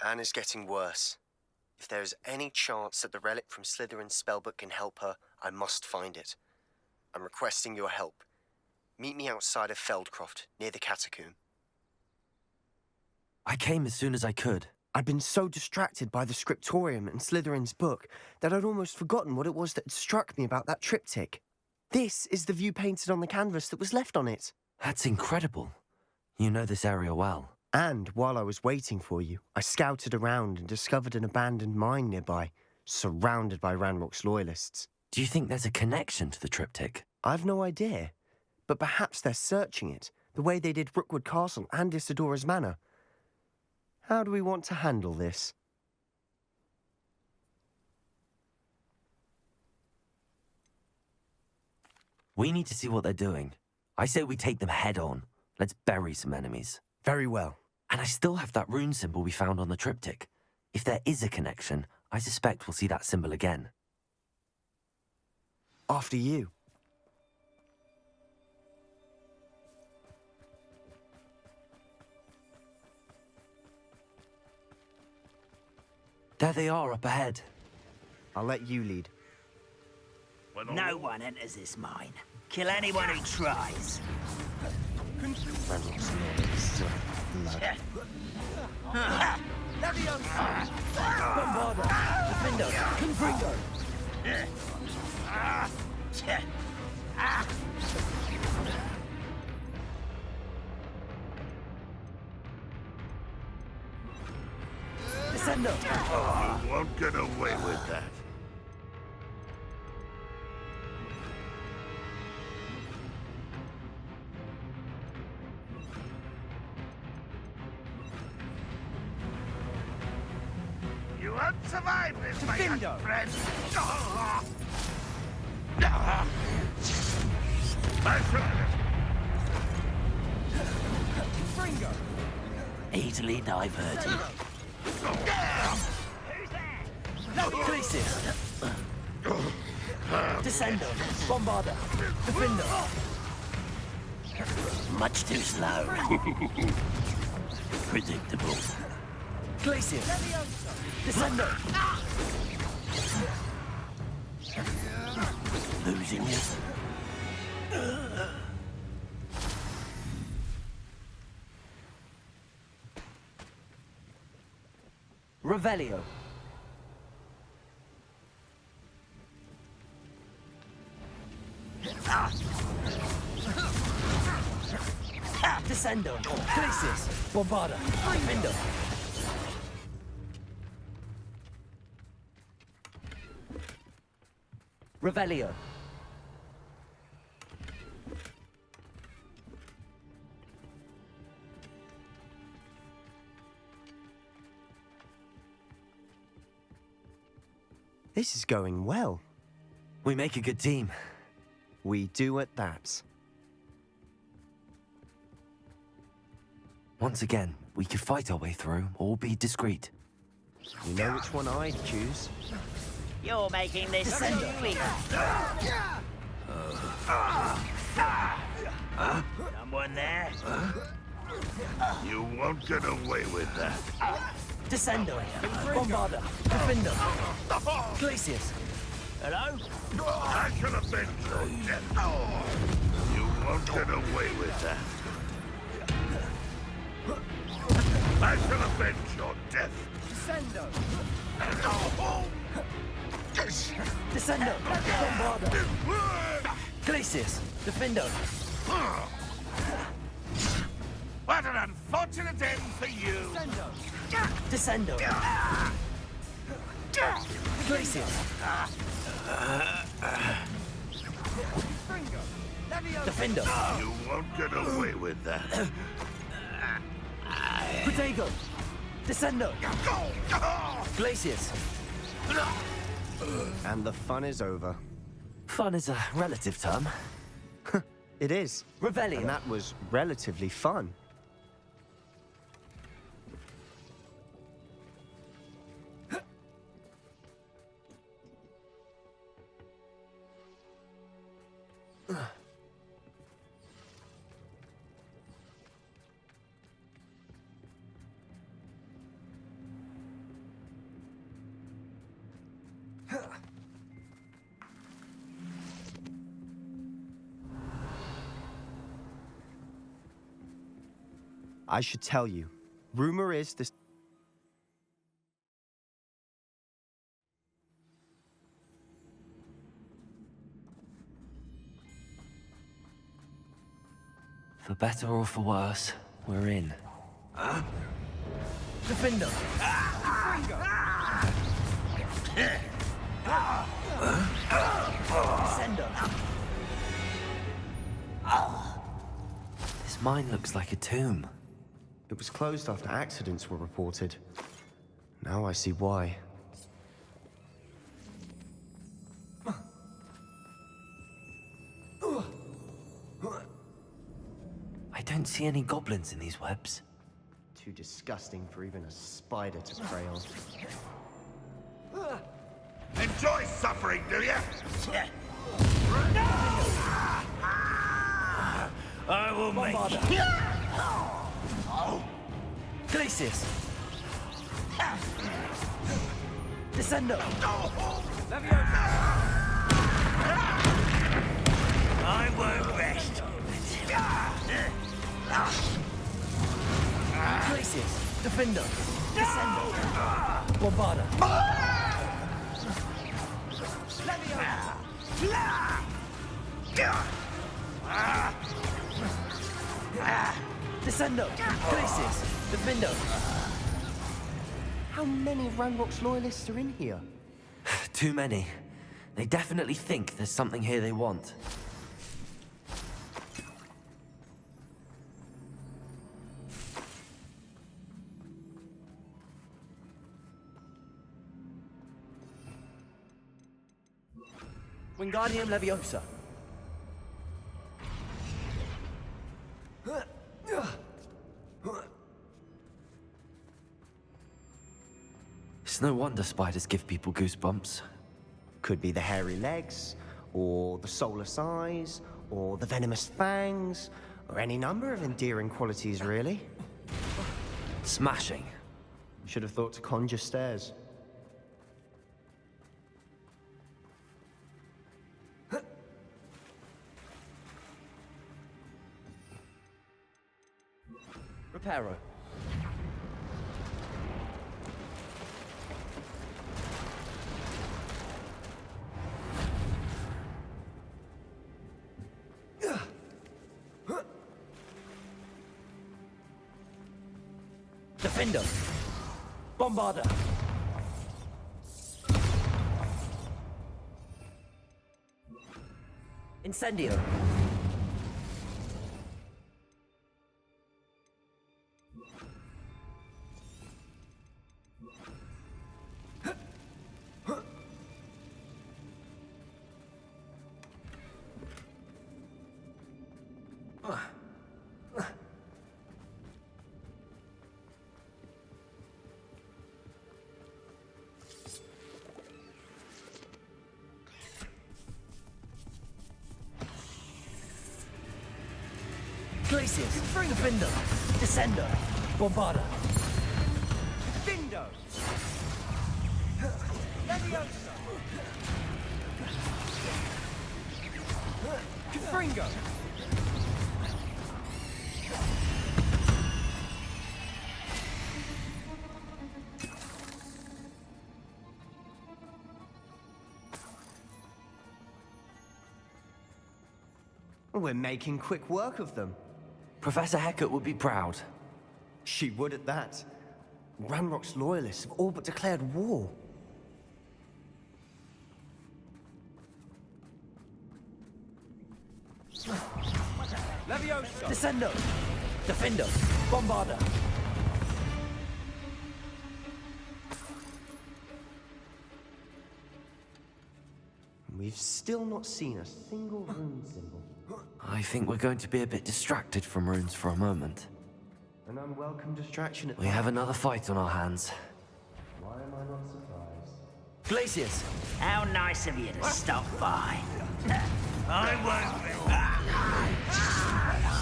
Anna's getting worse. If there is any chance that the relic from Slytherin's spellbook can help her, I must find it. I'm requesting your help. Meet me outside of Feldcroft, near the catacomb. I came as soon as I could. I'd been so distracted by the scriptorium and Slytherin's book that I'd almost forgotten what it was that had struck me about that triptych. This is the view painted on the canvas that was left on it. That's incredible. You know this area well. And while I was waiting for you, I scouted around and discovered an abandoned mine nearby, surrounded by Ranrock's loyalists. Do you think there's a connection to the triptych? I've no idea, but perhaps they're searching it, the way they did Rookwood Castle and Isidora's Manor. How do we want to handle this? We need to see what they're doing. I say we take them head on. Let's bury some enemies. Very well. And I still have that rune symbol we found on the triptych. If there is a connection, I suspect we'll see that symbol again. After you. There they are up ahead. I'll let you lead. No one enters this mine. Kill anyone who tries. Ranrock's loyalists. Blood. Bombarda! Defender! Confringo! Descendo! You won't get away with that. You won't survive this, my young friend. Confringo! Easily diverted. Glacis! Descendo! Bombarda! Defender! Much too slow. Predictable. Glacis! Descendo! Losing you. Revelio. Descendo. Glacis. Bombarda. Defender. Revelio. This is going well. We make a good team. We do at that. Once again, we could fight our way through or be discreet. You know which one I'd choose. You're making this silly. Someone there? You won't get away with that. Descendo. Bombarda. Defender. Glacis. Hello? I shall avenge your death. You won't get away with that. I shall avenge your death. Descendo. Descendo. Bombarda. Glacis. Defender. What an unfortunate end for you. Descendo. Glacis. Defender. You won't get away with that. Protego. Descendo. Glacis. And the fun is over. Fun is a relative term. It is. Revelio. And that was relatively fun. I should tell you. Rumor is this... For better or for worse, we're in. Defender! Sender! This mine looks like a tomb. It was closed after accidents were reported. Now I see why. I don't see any goblins in these webs. Too disgusting for even a spider to prey on. Enjoy suffering, do you? I will make you. Glacius! Descendo! I won't rest. Glacius! Defender! Descendo! Bombarda! Descendo! Glacius! Defendo! How many Ranrock's loyalists are in here? Too many. They definitely think there's something here they want. Wingardium Leviosa! It's no wonder spiders give people goosebumps. Could be the hairy legs, or the soulless eyes, or the venomous fangs, or any number of endearing qualities, really. Smashing. Should have thought to conjure stairs. Reparo. Defender. Bombarda. Incendio. Glacius, Defender, Descender, Bombarda. Dindo! Leviosa! Fringo! We're making quick work of them. Professor Hecat would be proud. She would at that. Ranrock's loyalists have all but declared war. Leviosa! Descendo! Defender! Bombarda! We've still not seen a single rune symbol. I think we're going to be a bit distracted from runes for a moment. An unwelcome distraction at We have another fight on our hands. Why am I not surprised? Glacius! How nice of you to stop by. I won't be.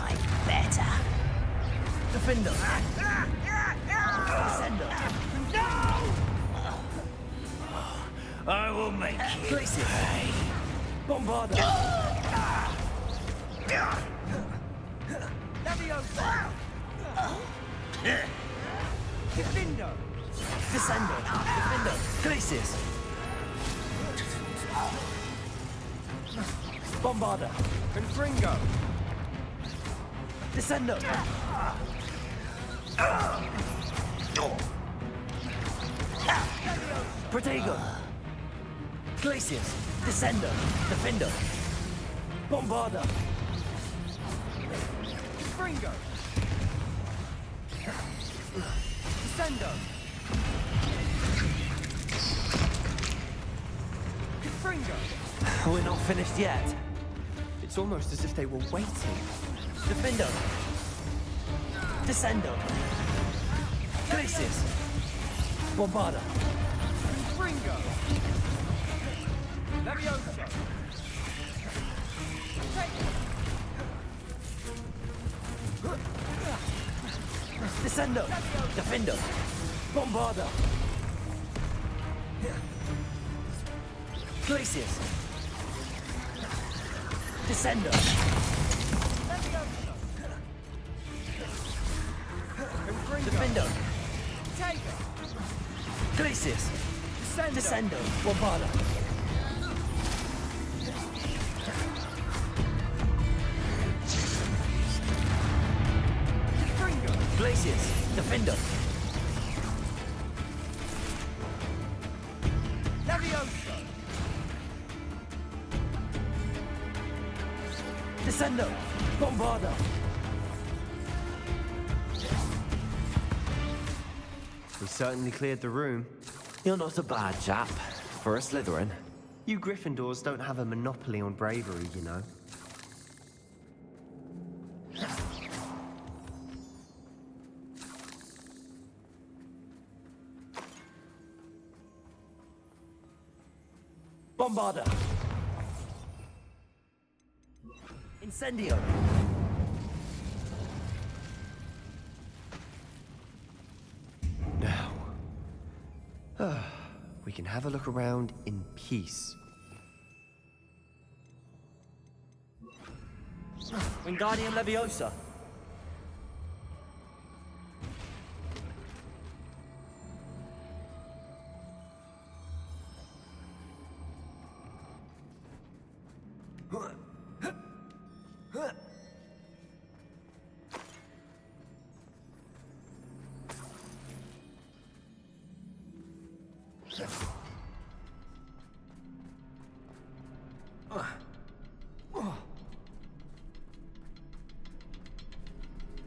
Like better. Defender! Descender! I will make you. Glacius! Bombarda! Leviosa! Defendo! Descendo! Defendo! Glacius! Bombarda! Confringo! Descendo! Protego! Glacius! Descendo! Defendo! Bombarda! Confringo! Descendo! Confringo! We're not finished yet. It's almost as if they were waiting. Defendo! Descendo! Glacius! Bombarda! Confringo! Levioso! Descendo! Defendo! Bombarda! Glacius! Descendo! Defendo! Glacius! Descendo! Bombarda! Glacius! Defendo! Levioso! Descendo! Bombarda! We certainly cleared the room. You're not a bad chap. For a Slytherin. You Gryffindors don't have a monopoly on bravery, you know. Bombarda! Incendio! Now, we can have a look around in peace. Wingardium Leviosa!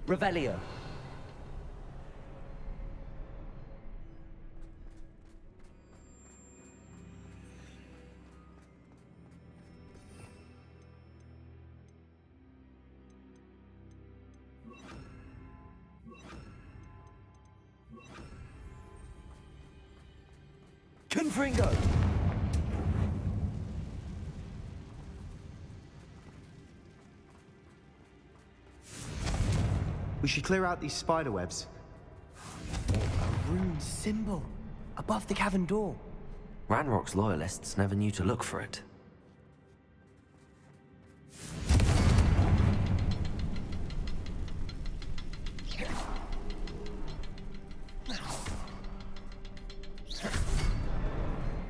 Revelio. Confringo. We should clear out these spider webs. A rune symbol above the cavern door. Ranrock's loyalists never knew to look for it.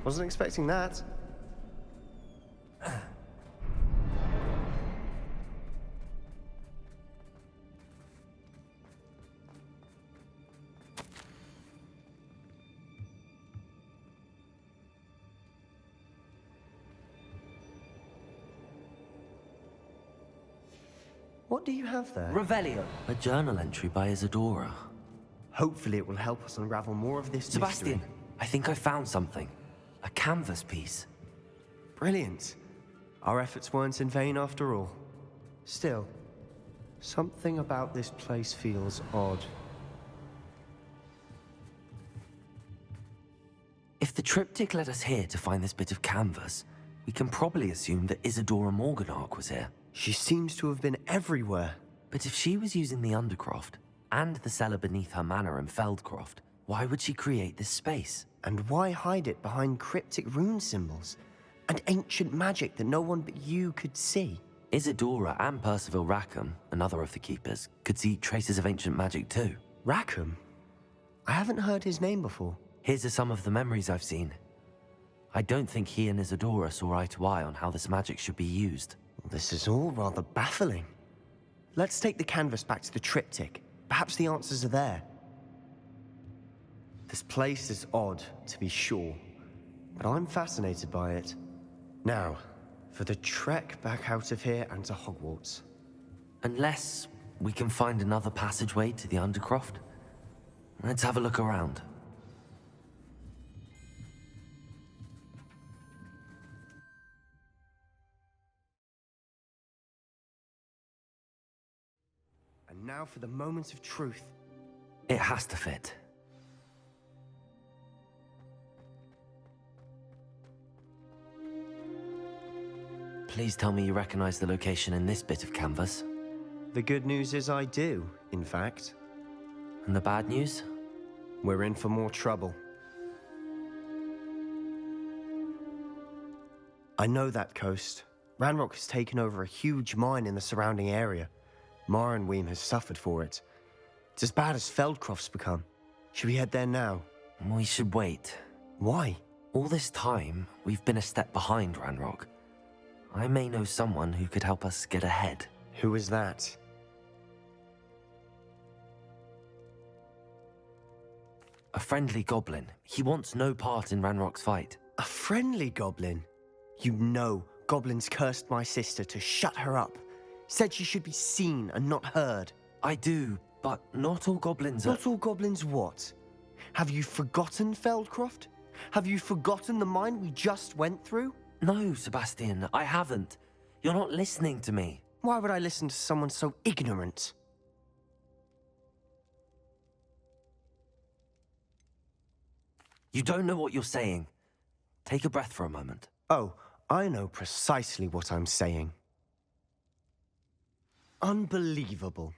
Wasn't expecting that. What do you have there? Revelio. A journal entry by Isadora. Hopefully it will help us unravel more of this Sebastian, mystery. I think I found something. A canvas piece. Brilliant. Our efforts weren't in vain after all. Still, something about this place feels odd. If the triptych led us here to find this bit of canvas, we can probably assume that Isadora Morganach was here. She seems to have been everywhere. But if she was using the Undercroft, and the cellar beneath her manor in Feldcroft, why would she create this space? And why hide it behind cryptic rune symbols? And ancient magic that no one but you could see? Isadora and Percival Rackham, another of the keepers, could see traces of ancient magic too. Rackham? I haven't heard his name before. Here's are some of the memories I've seen. I don't think he and Isadora saw eye to eye on how this magic should be used. This is all rather baffling. Let's take the canvas back to the triptych. Perhaps the answers are there. This place is odd, to be sure, but I'm fascinated by it. Now, for the trek back out of here and to Hogwarts. Unless we can find another passageway to the Undercroft. Let's have a look around. And now for the moment of truth. It has to fit. Please tell me you recognize the location in this bit of canvas. The good news is I do, in fact. And the bad news? We're in for more trouble. I know that coast. Ranrock has taken over a huge mine in the surrounding area. Mornweem has suffered for it. It's as bad as Feldcroft's become. Should we head there now? We should wait. Why? All this time, we've been a step behind Ranrock. I may know someone who could help us get ahead. Who is that? A friendly goblin. He wants no part in Ranrock's fight. A friendly goblin? You know, goblins cursed my sister to shut her up. Said she should be seen and not heard. I do, but not all goblins are... Not all goblins what? Have you forgotten Feldcroft? Have you forgotten the mine we just went through? No, Sebastian, I haven't. You're not listening to me. Why would I listen to someone so ignorant? You don't know what you're saying. Take a breath for a moment. Oh, I know precisely what I'm saying. Unbelievable.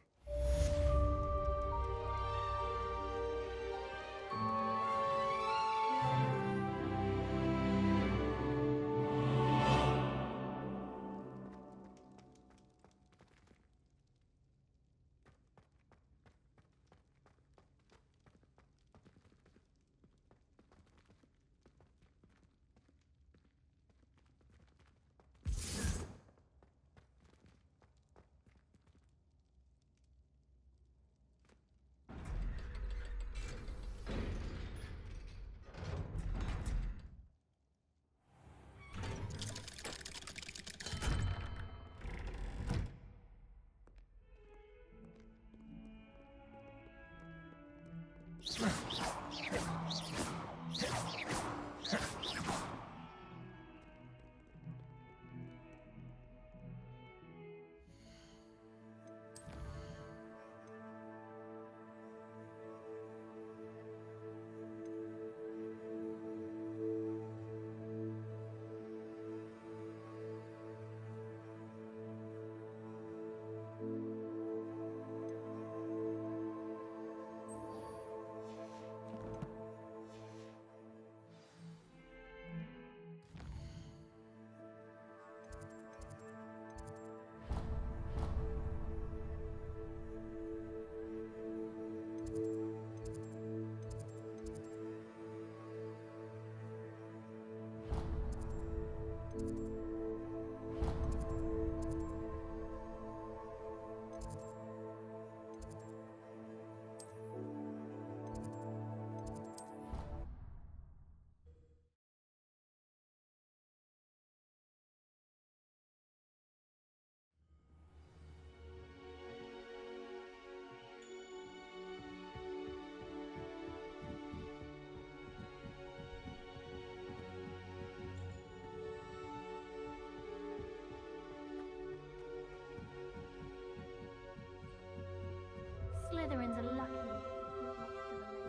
Slytherins are lucky if not for the rain.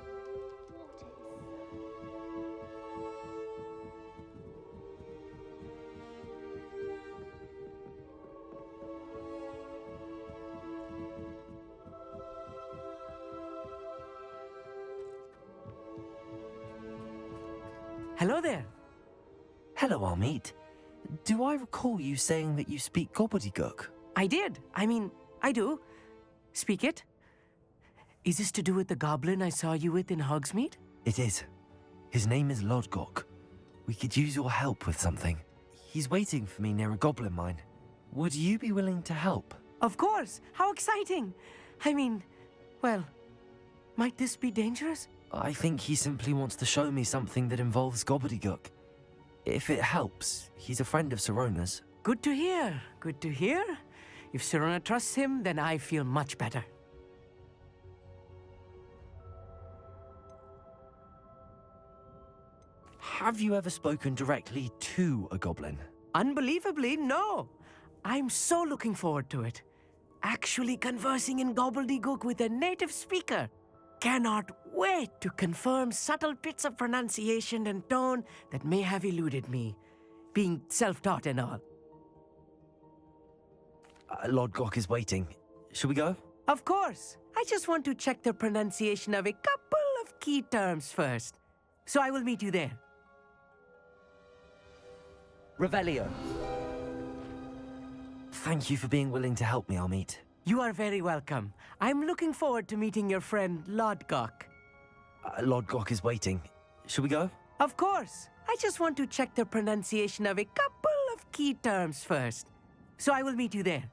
What is? Hello there. Hello, Amit. Do I recall you saying that you speak gobbledygook? I did. I mean, I do. Speak it. Is this to do with the goblin I saw you with in Hogsmeade? It is. His name is Lodgok. We could use your help with something. He's waiting for me near a goblin mine. Would you be willing to help? Of course. How exciting. I mean, well, might this be dangerous? I think he simply wants to show me something that involves gobbledygook. If it helps, he's a friend of Sirona's. Good to hear. Good to hear. If Sirona trusts him, then I feel much better. Have you ever spoken directly to a goblin? Unbelievably, no. I'm so looking forward to it. Actually conversing in gobbledygook with a native speaker. Cannot wait to confirm subtle bits of pronunciation and tone that may have eluded me, being self-taught and all. Lodgok is waiting. Shall we go? Of course. I just want to check the pronunciation of a couple of key terms first. So I will meet you there. Revelio. Thank you for being willing to help me, Amit. You are very welcome. I'm looking forward to meeting your friend, Lodgok. Lodgok is waiting. Shall we go? Of course. I just want to check the pronunciation of a couple of key terms first. So I will meet you there.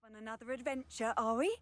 On another adventure, are we?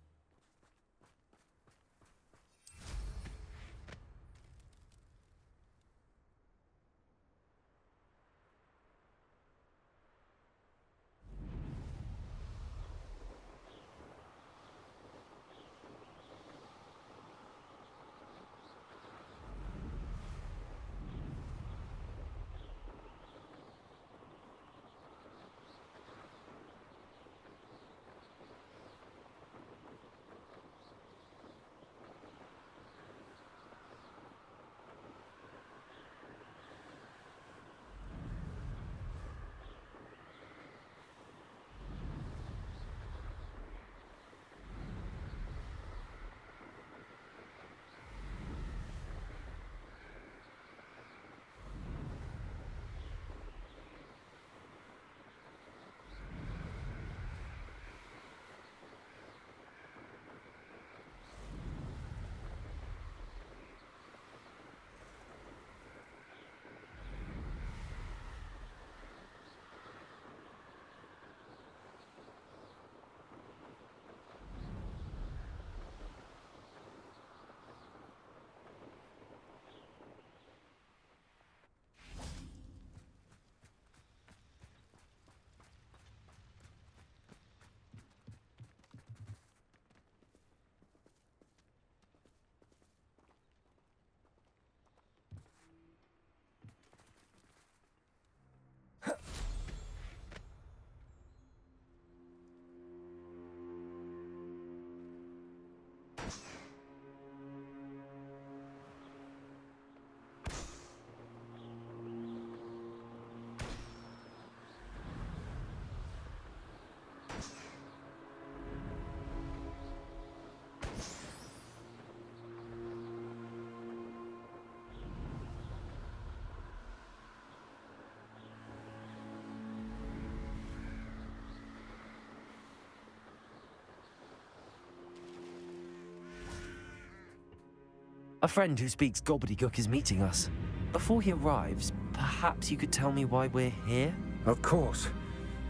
A friend who speaks gobbledygook is meeting us. Before he arrives, perhaps you could tell me why we're here? Of course.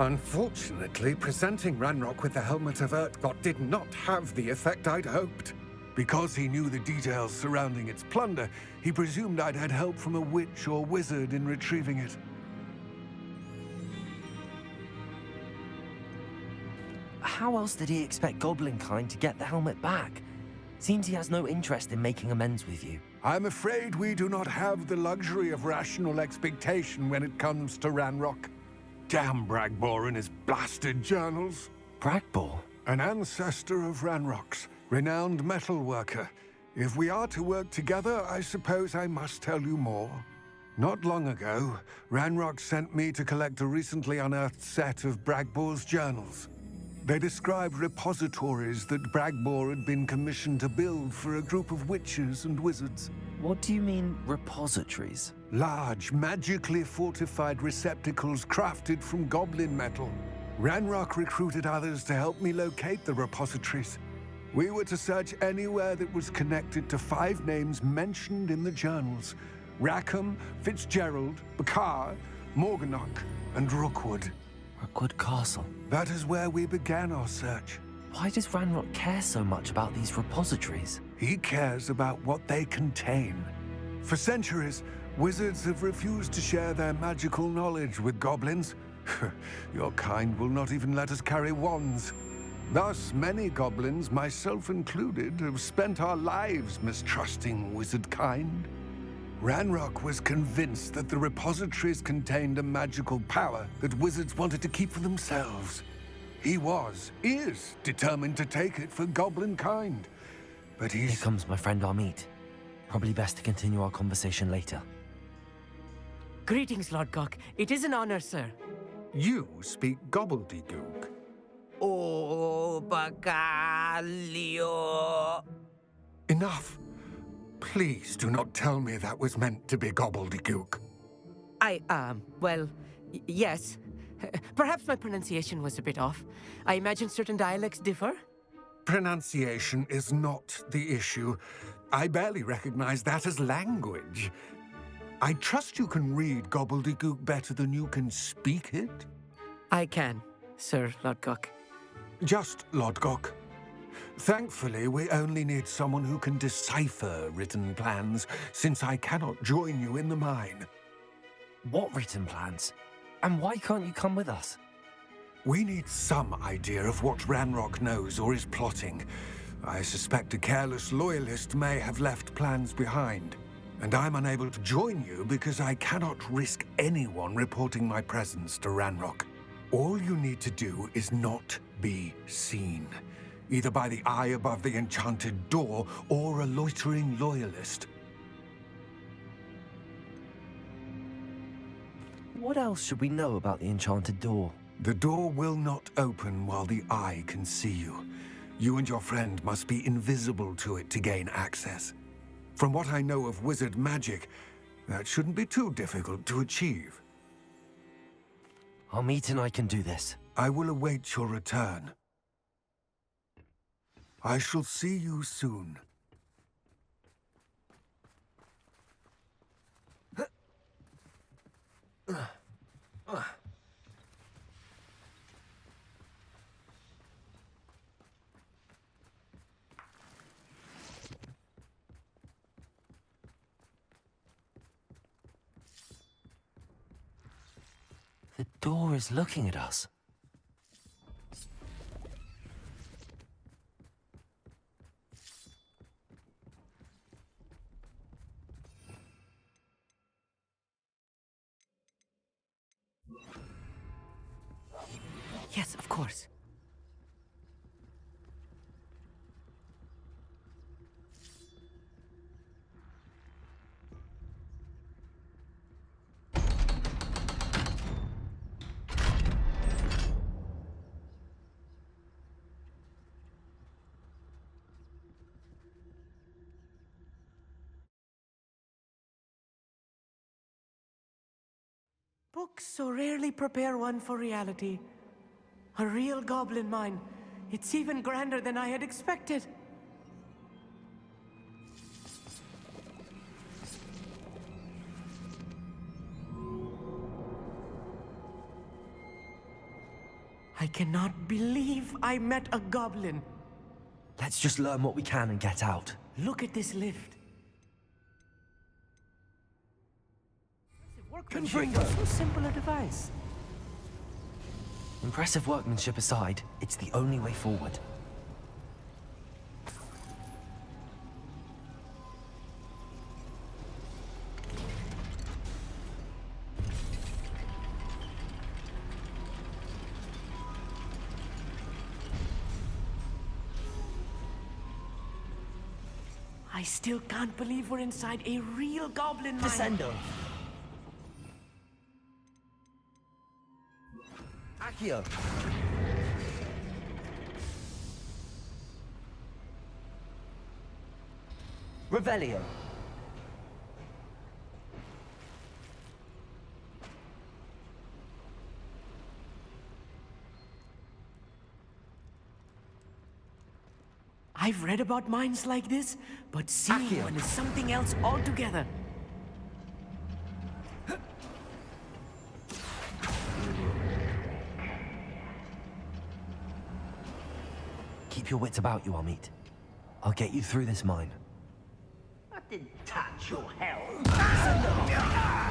Unfortunately, presenting Ranrock with the Helmet of Urtkot did not have the effect I'd hoped. Because he knew the details surrounding its plunder, he presumed I'd had help from a witch or wizard in retrieving it. how else did he expect Goblinkind to get the helmet back? Seems he has no interest in making amends with you. I'm afraid we do not have the luxury of rational expectation when it comes to Ranrock. Damn Bragbor and his blasted journals. Bragbor? An ancestor of Ranrock's, renowned metal worker. If we are to work together, I suppose I must tell you more. Not long ago, Ranrock sent me to collect a recently unearthed set of Bragbor's journals. They described repositories that Bragbor had been commissioned to build for a group of witches and wizards. What do you mean, repositories? Large, magically fortified receptacles crafted from goblin metal. Ranrock recruited others to help me locate the repositories. We were to search anywhere that was connected to 5 names mentioned in the journals: Rackham, Fitzgerald, Bakar, Morganach, and Rookwood. Rookwood Castle. That is where we began our search. Why does Ranrock care so much about these repositories? He cares about what they contain. For centuries, wizards have refused to share their magical knowledge with goblins. Your kind will not even let us carry wands. Thus, many goblins, myself included, have spent our lives mistrusting wizard kind. Ranrock was convinced that the repositories contained a magical power that wizards wanted to keep for themselves. He is determined to take it for goblin kind. But Here comes my friend Amit. Probably best to continue our conversation later. Greetings, Lord Gok. It is an honor, sir. You speak gobbledygook. Oh, Bagalio. Enough. Please do not tell me that was meant to be gobbledygook. Well, yes. Perhaps my pronunciation was a bit off. I imagine certain dialects differ. Pronunciation is not the issue. I barely recognize that as language. I trust you can read gobbledygook better than you can speak it? I can, Sir Lord Gok. Just Lord Gok. Thankfully, we only need someone who can decipher written plans, since I cannot join you in the mine. What written plans? And why can't you come with us? We need some idea of what Ranrock knows or is plotting. I suspect a careless loyalist may have left plans behind. And I'm unable to join you because I cannot risk anyone reporting my presence to Ranrock. All you need to do is not be seen, either by the eye above the enchanted door or a loitering loyalist. What else should we know about the enchanted door? The door will not open while the eye can see you. You and your friend must be invisible to it to gain access. From what I know of wizard magic, that shouldn't be too difficult to achieve. Amit and I can do this. I will await your return. I shall see you soon. The door is looking at us. Yes, of course. Books so rarely prepare one for reality. A real goblin mine. It's even grander than I had expected. I cannot believe I met a goblin. Let's just learn what we can and get out. Look at this lift. Can bring us so simple a device. Impressive workmanship aside, it's the only way forward. I still can't believe we're inside a real goblin mine. Descendo. Accio. Revelio. I've read about mines like this, but seeing Accio. one is something else altogether. Keep your wits about you, Amit. I'll get you through this mine. I didn't touch your health.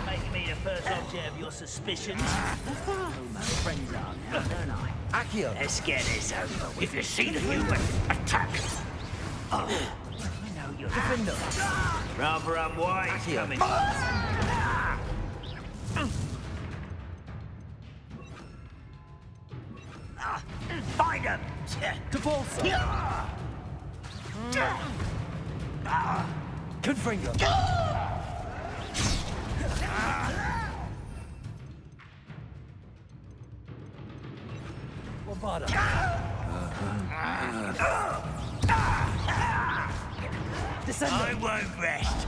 Making me the first object of your suspicions. Oh, my friends are now, don't I? Accio. Let's get this over with. If you see the human, attack. Oh, I know you're rather unwise coming. Find him! Confringo. Bombada. I won't rest.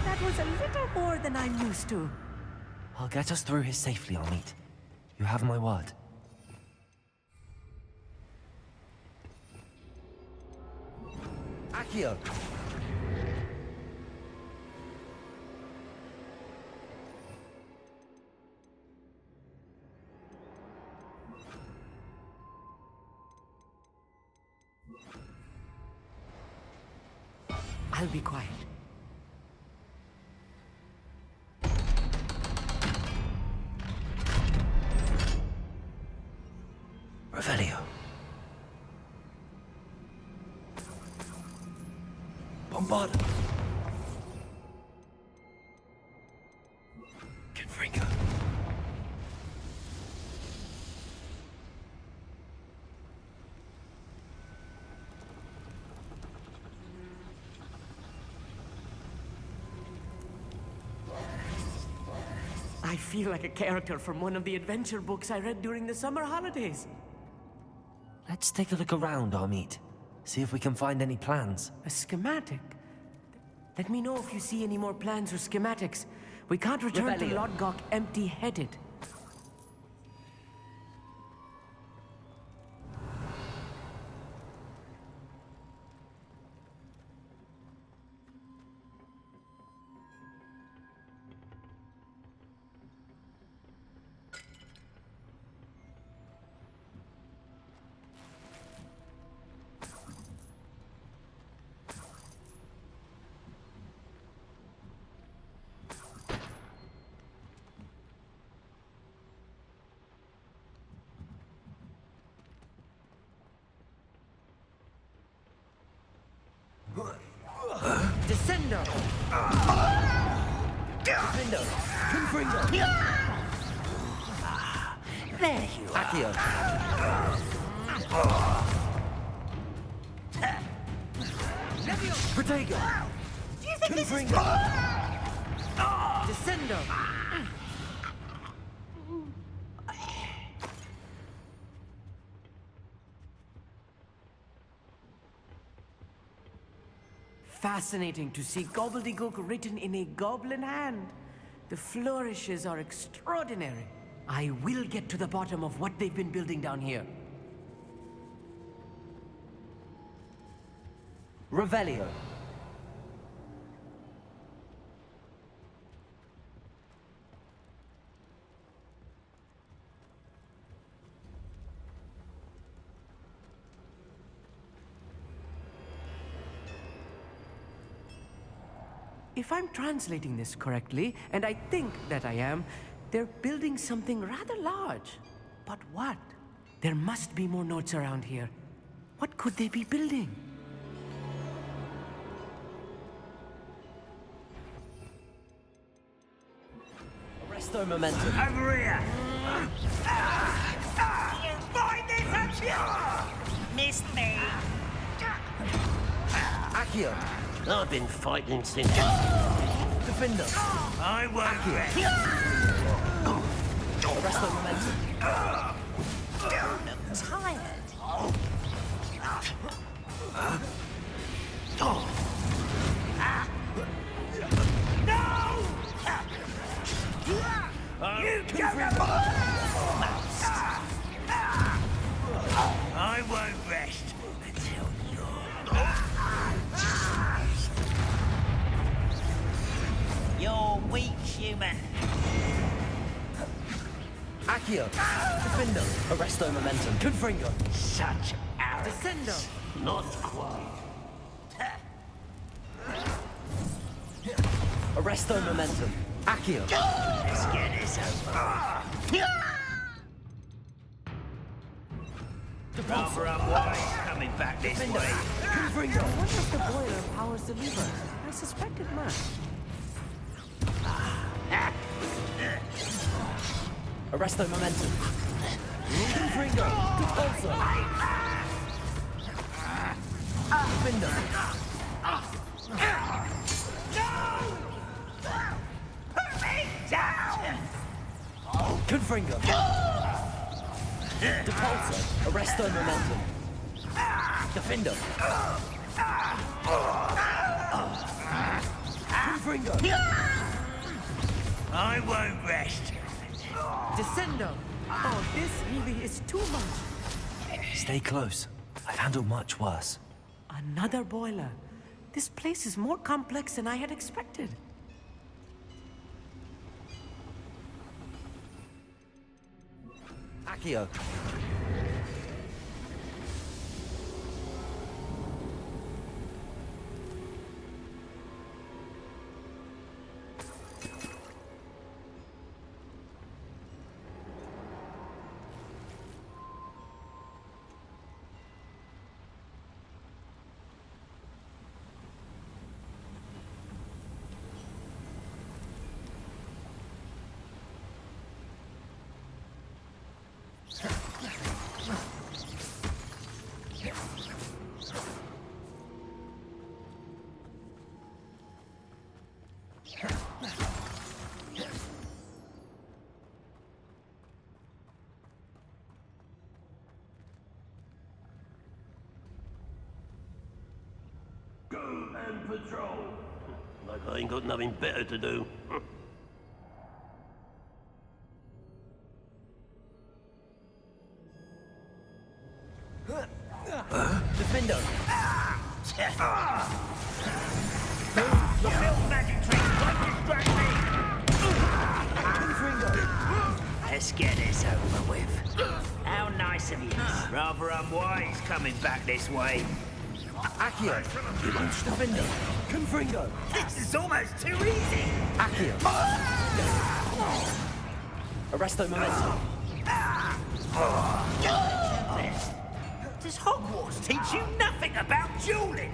That was a little more than I'm used to. I'll get us through here safely, Amit. You have my word. Accio. I'll be quiet. Revelio. Bombard. Confringo. I feel like a character from one of the adventure books I read during the summer holidays. Let's take a look around, Amit. See if we can find any plans. A schematic? Let me know if you see any more plans or schematics. We can't return to Revelio. Lodgok empty-headed. Descendo! Defendo. Confringo. There you are. Accio. Protego. Confringo. Descendo! Fascinating to see gobbledygook written in a goblin hand. The flourishes are extraordinary. I will get to the bottom of what they've been building down here. Revelio. If I'm translating this correctly, and I think that I am, they're building something rather large. But what? There must be more notes around here. What could they be building? Resto momentum. Over here! You find this a cure! Missed me! Accio. I've been fighting since. Defender. I won't rest. Resto momentum. Tired. No! You I won't rest until you're weak, human. Accio. Defender. Arresto momentum. Confringo. Such Descendo. Not quite. Arresto momentum. Accio. Let's get this over. Rather unwise coming back this way. Confringo. I wonder if the boiler powers the lever. I suspect it must. Arresto momentum. Confringo. Repulsor. Defender. Put me down! Confringo. Depulsor. Arresto momentum. Defender. Confringo. I won't rest. Descendo. Oh, this really is too much. Stay close. I've handled much worse. Another boiler. This place is more complex than I had expected. Accio. Go and patrol. Like I ain't got nothing better to do. Defender. Your little magic trick won't distract me. Confringo. Let's get this over with. How nice of you. Rather unwise coming back this way. Accio. Defender. Confringo. This is almost too easy. Accio. Arresto momentum. Does Hogwarts teach you nothing about dueling?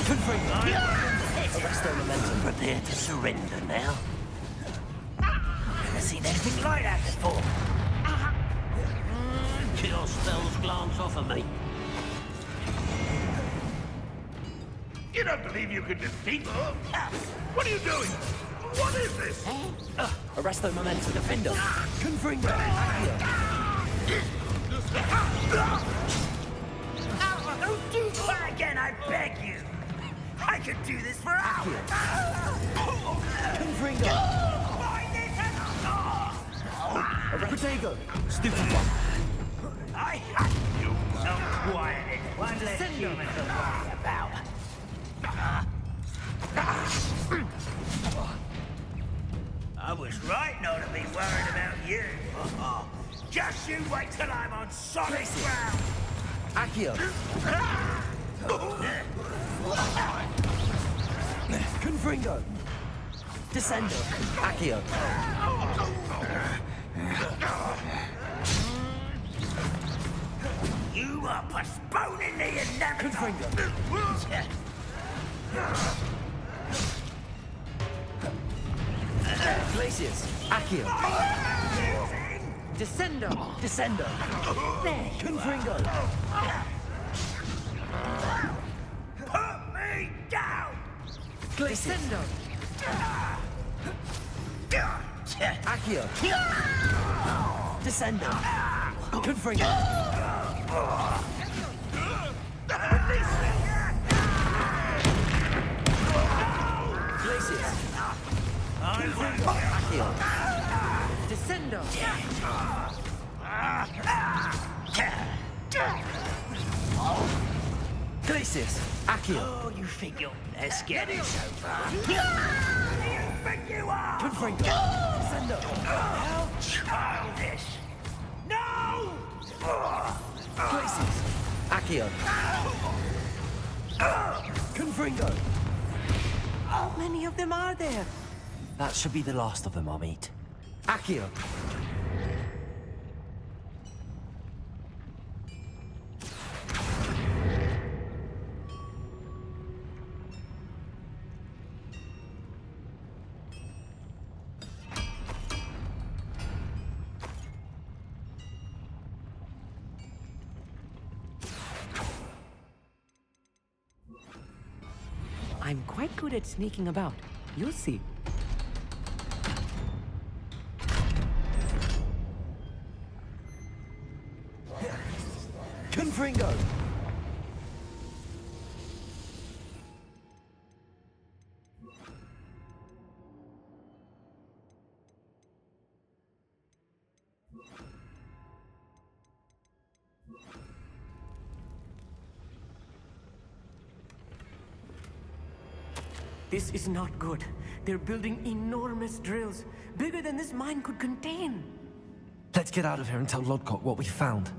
Confringo. Arresto momentum. Prepare to surrender now. Never seen anything like that before. Cure spells glance off of me. You don't believe you can defeat her? What are you doing? What is this? Arresto momentum. Defender. Confringo. Accio. Don't do that again, I beg you. I could do this for hours. Confringo. Find it and Protego. Stupid one. I you. Don't quiet it. One less human to worry about. I was right not to be worried about you. Just you wait till I'm on solid ground. Accio. Confringo. Descendo. Accio. You are postponing the inevitable. Confringo. Glacius. Accio. Descendo. Descendo. There. Confringo. Put me down! Glacius. Descendo. Accio. Descendo. Confringo. Glacius. Accio. Descendo. Glacius. Accio. Oh, you think you're less getting so far? You think you are? Confringo. Descendo. How childish! No! Glacius. Accio. Confringo. How many of them are there? That should be the last of them, Amit. Accio. I'm quite good at sneaking about. You'll see. Confringo. This is not good. They're building enormous drills, bigger than this mine could contain. Let's get out of here and tell Lodgok what we found.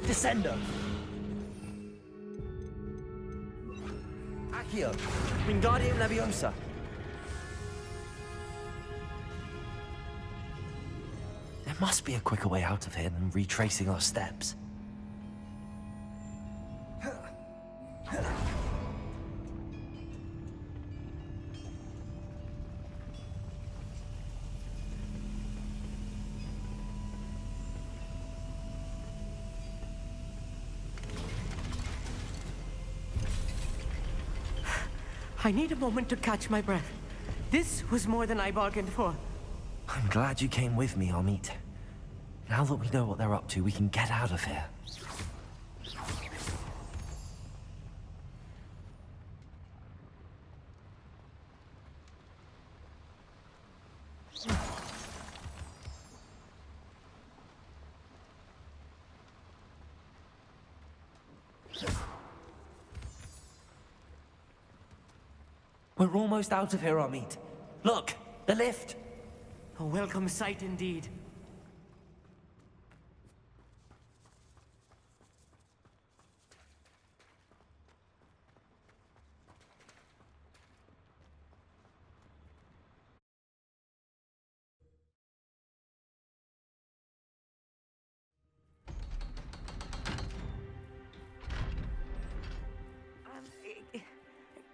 Descendo. Accio. Wingardium Leviosa. There must be a quicker way out of here than retracing our steps. I need a moment to catch my breath. This was more than I bargained for. I'm glad you came with me, Amit. Now that we know what they're up to, we can get out of here. We're almost out of here, Amit. Look, the lift. A welcome sight indeed.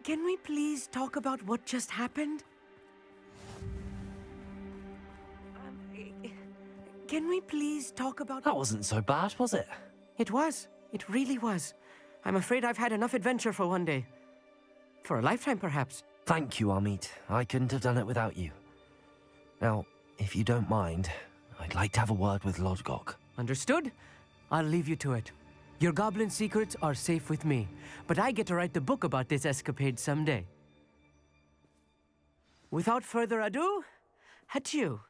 Can we please talk about what just happened? Can we please talk about... That wasn't so bad, was it? It was. It really was. I'm afraid I've had enough adventure for one day. For a lifetime, perhaps. Thank you, Amit. I couldn't have done it without you. Now, if you don't mind, I'd like to have a word with Lodgok. Understood? I'll leave you to it. Your goblin secrets are safe with me, but I get to write the book about this escapade someday. Without further ado, adieu.